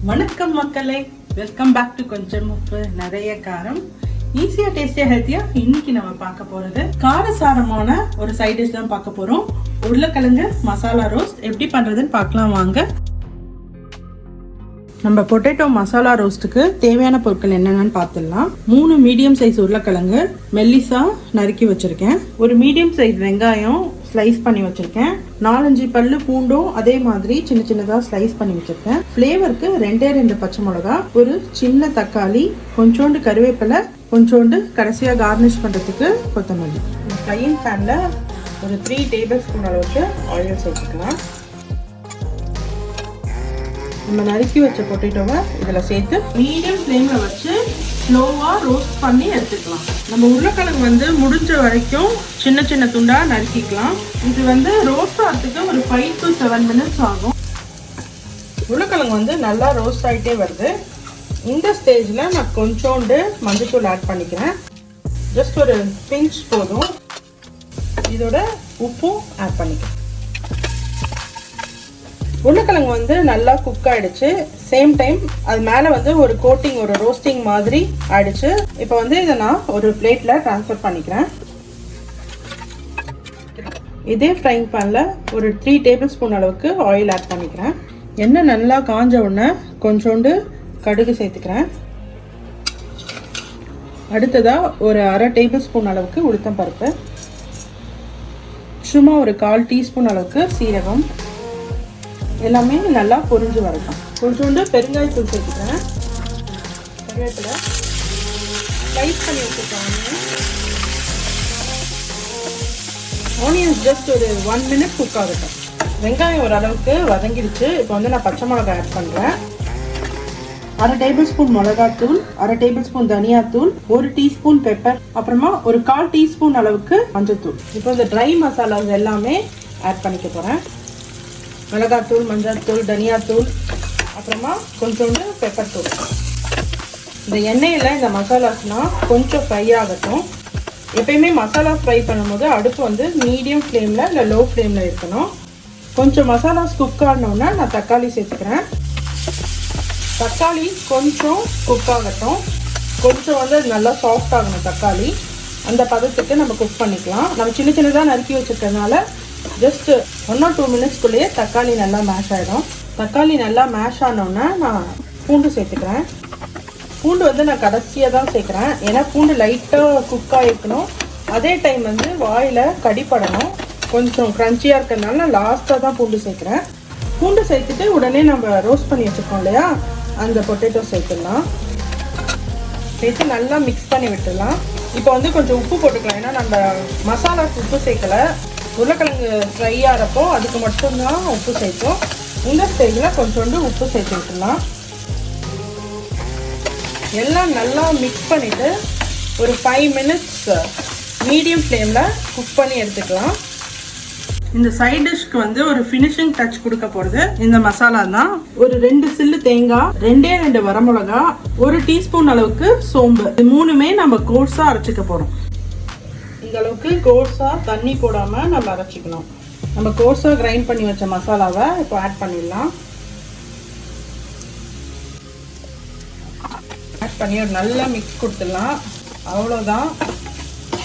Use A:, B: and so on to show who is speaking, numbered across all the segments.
A: வணக்கம் மக்களே, welcome back to கொஞ்சம் உப்பு நிறைய காரம். ஈஸியா டேஸ்டியா ஹெல்த்தியா இன்னைக்கு நம்ம பார்க்க போறது காரசாரமான ஒரு சைட் டிஷ் தான் பார்க்க போறோம். உருளைக்கிழங்கு மசாலா ரோஸ்ட் எப்படி பண்றதுன்னு பார்க்கலாம் வாங்க. நம்ம பொட்டேட்டோ மசாலா ரோஸ்ட்டுக்கு தேவையான பொருட்கள் என்னென்னு பார்த்துடலாம். 3 மீடியம் சைஸ் உருளைக்கிழங்கு மெல்லிசா நறுக்கி வச்சிருக்கேன். ஒரு மீடியம் சைஸ் வெங்காயம் ஸ்லைஸ் பண்ணி வச்சிருக்கேன். 4-5 பல்லு பூண்டும் அதே மாதிரி சின்ன சின்னதாக ஸ்லைஸ் பண்ணி வச்சிருக்கேன். ஃப்ளேவருக்கு 2 பச்சை மிளகா, ஒரு சின்ன தக்காளி, கொஞ்சோண்டு கருவேப்பிலை, கொஞ்சோண்டு கடைசியாக கார்னிஷ் பண்ணுறதுக்கு கொத்தமல்லி. ஃப்ரையிங் பேனில் ஒரு 3 டேபிள் ஸ்பூன் அளவுக்கு ஆயில் சேர்த்துக்கலாம். நம்ம நறுக்கி வச்ச பொட்டேட்டோவை இதில் சேர்த்து மீடியம் ஃப்ளேமில் வச்சு ஸ்லோவாக ரோஸ்ட் பண்ணி எடுத்துக்கலாம். நம்ம உருளைக்கிழங்கு முடிஞ்ச வரைக்கும் சின்ன சின்ன துண்டாக நறுக்கிக்கலாம். இது ரோஸ்ட் ஆகிறதுக்கு ஒரு 5 to 7 minutes ஆகும். உருளைக்கிழங்கு நல்லா ரோஸ்ட் ஆகிட்டே வருது. இந்த ஸ்டேஜில் நான் கொஞ்சோண்டு மஞ்சத்தூள் ஆட் பண்ணிக்கிறேன். ஜஸ்ட் ஒரு பிஞ்ச் போதும். இதோட உப்பும் ஆட் பண்ணிக்கிறேன். உருளைக்கிழங்கு நல்லா குக் ஆயிடுச்சு. சேம் டைம் அது மேலே ஒரு கோட்டிங், ஒரு ரோஸ்டிங் மாதிரி ஆயிடுச்சு. இப்போ இதை நான் ஒரு பிளேட்ல ட்ரான்ஸ்ஃபர் பண்ணிக்கிறேன். இதே ஃப்ரைங் பேன்ல ஒரு 3 டேபிள் ஸ்பூன் அளவுக்கு ஆயில் ஆட் பண்ணிக்கிறேன். எண்ணெய் நல்லா காஞ்ச உடனே கொஞ்சோண்டு கடுகு சேர்த்துக்கிறேன். அடுத்ததா ஒரு 1/2 டேபிள் ஸ்பூன் அளவுக்கு உளுத்தம் பருப்பு, சும்மா ஒரு 1/4 டீஸ்பூன் அளவுக்கு சீரகம், எல்லாமே நல்லா பொரிஞ்சு வரட்டும். கொஞ்சோண்டு பெருங்காயத்தூள் சேர்த்துக்கிறேன். கருவேப்பிலை, ஸ்லைஸ் பண்ணி வச்சுருக்கேன். ஆனியன்ஸ் ஜஸ்ட் ஒரு 1 minute குக் ஆகட்டும். வெங்காயம் ஓரளவுக்கு வதங்கிடுச்சு. இப்போ நான் பச்சை மிளகாய் ஆட் பண்ணுறேன். 1/2 டேபிள் ஸ்பூன் மிளகாத்தூள், 1/2 டேபிள் ஸ்பூன் தனியாத்தூள், 1 டீஸ்பூன் பெப்பர், அப்புறமா ஒரு 1/4 டீஸ்பூன் அளவுக்கு மஞ்சத்தூள். இப்போ இந்த ட்ரை மசாலாஸ் எல்லாமே ஆட் பண்ணிக்க போகிறேன். மிளகாத்தூள், மஞ்சள்தூள், தனியாத்தூள், அப்புறமா கொஞ்சோண்டு பெப்பர் தூள். இந்த எண்ணெயில் இந்த மசாலாஸ்லாம் கொஞ்சம் ஃப்ரை ஆகட்டும். எப்பயுமே மசாலா ஃப்ரை பண்ணும்போது அடுப்பு மீடியம் ஃப்ளேமில் இல்லை லோ ஃப்ளேமில் இருக்கணும். கொஞ்சம் மசாலாஸ் குக் ஆகணுன்னா நான் தக்காளி சேர்த்துக்கிறேன். தக்காளி கொஞ்சம் குக் ஆகட்டும். கொஞ்சம் அது நல்லா சாஃப்ட் ஆகணும் தக்காளி. அந்த பதத்துக்கு நம்ம குக் பண்ணிக்கலாம். நம்ம சின்ன சின்னதாக நறுக்கி வச்சுருக்கறதுனால ஜஸ்ட் 1 or 2 minutesக்குள்ளேயே தக்காளி நல்லா மேஷ் ஆகிடும். தக்காளி நல்லா மேஷ் ஆனோன்னா நான் பூண்டு சேர்த்துக்கிறேன். பூண்டு நான் கடைசியாக தான் சேர்க்குறேன். ஏன்னா பூண்டு லைட்டாக குக் ஆகிருக்கணும். அதே டைம் வாயில் கடிப்படணும். கொஞ்சம் க்ரன்ச்சியாக இருக்கிறதுனால நான் லாஸ்ட்டாக தான் பூண்டு சேர்க்குறேன். பூண்டு சேர்த்துட்டு உடனே நம்ம ரோஸ்ட் பண்ணி வச்சுருக்கோம் இல்லையா, அந்த பொட்டேட்டோ சேர்த்துடலாம். சேர்த்து நல்லா மிக்ஸ் பண்ணி விட்டுடலாம். இப்போ கொஞ்சம் உப்பு போட்டுக்கலாம். ஏன்னா நம்ம மசாலாவுக்கு உப்பு சேர்க்கலை. உருளைக்கிழங்கு ஃப்ரை ஆகிறப்போ அதுக்கு மட்டும்தான் உப்பு சேர்த்தோம். இந்த ஸ்டேஜில் கொஞ்சோண்டு உப்பு சேர்த்து விட்டுடலாம். எல்லாம் நல்லா மிக்ஸ் பண்ணிவிட்டு ஒரு 5 minutes மீடியம் ஃப்ளேமில் குக் பண்ணி எடுத்துக்கலாம். இந்த சைட் டிஷ்க்கு ஒரு ஃபினிஷிங் டச் கொடுக்க போகிறது இந்த மசாலா தான். ஒரு 2 சில்லு தேங்காய், 2 வரமிளகா, 1 டீஸ்பூன் அளவுக்கு சோம்பு, இது 3மே நம்ம கோர்ஸாக அரைச்சிக்க போகிறோம். இந்த அளவுக்கு கோர்ஸா தண்ணி போடாம நம்ம அரைச்சிக்கணும். நம்ம கோர்ஸா கிரைண்ட் பண்ணி வச்ச மசாலாவை இப்போ ஆட் பண்ணிடலாம். ஆட் பண்ணி ஒரு நல்லா மிக்ஸ் கொடுத்துடலாம். அவ்வளோதான்,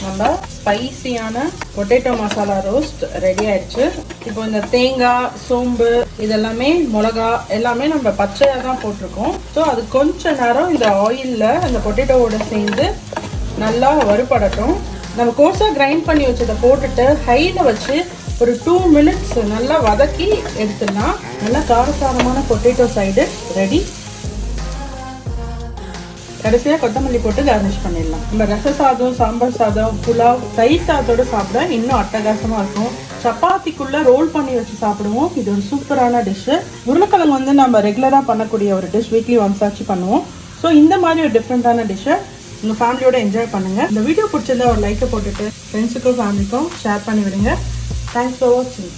A: நம்ம ஸ்பைசியான பொட்டேட்டோ மசாலா ரோஸ்ட் ரெடி ஆயிடுச்சு. இப்போ இந்த தேங்காய், சோம்பு, இதெல்லாமே மிளகா எல்லாமே நம்ம பச்சையாக தான் போட்டிருக்கோம். ஸோ அது கொஞ்ச நேரம் இந்த ஆயிலில் அந்த பொட்டேட்டோவோட சேர்ந்து நல்லா வறுபடட்டும். நம்ம கோர்ஸாக கிரைண்ட் பண்ணி வச்சதை போட்டுட்டு ஹையில் வச்சு ஒரு 2 minutes நல்லா வதக்கி எடுத்துடலாம். நல்லா காரசாரமான பொட்டேட்டோ சைடு ரெடி. கடைசியாக கொத்தமல்லி போட்டு கார்னிஷ் பண்ணிடலாம். நம்ம ரச சாதம், சாம்பார் சாதம், புலாவ், தயிர் சாதத்தோடு சாப்பிட இன்னும் அட்டகாசமாக இருக்கும். சப்பாத்திக்குள்ளே ரோல் பண்ணி வச்சு சாப்பிடுவோம். இது ஒரு சூப்பரான டிஷ்ஷு. உருளைக்கிழங்கு நம்ம ரெகுலராக பண்ணக்கூடிய ஒரு டிஷ். வீக்லி ஒன்ஸ் ஆச்சு பண்ணுவோம். ஸோ இந்த மாதிரி ஒரு டிஃப்ரெண்ட்டான டிஷ்ஷை உங்கள் ஃபேமிலியோட என்ஜாய் பண்ணுங்கள். இந்த வீடியோ பிடிச்சிருந்தா ஒரு லைக்கை போட்டுட்டு ஃப்ரெண்ட்ஸுக்கும் ஃபேமிலிக்கும் ஷேர் பண்ணி விடுங்க. தேங்க்ஸ் ஃபார் வாட்சிங்.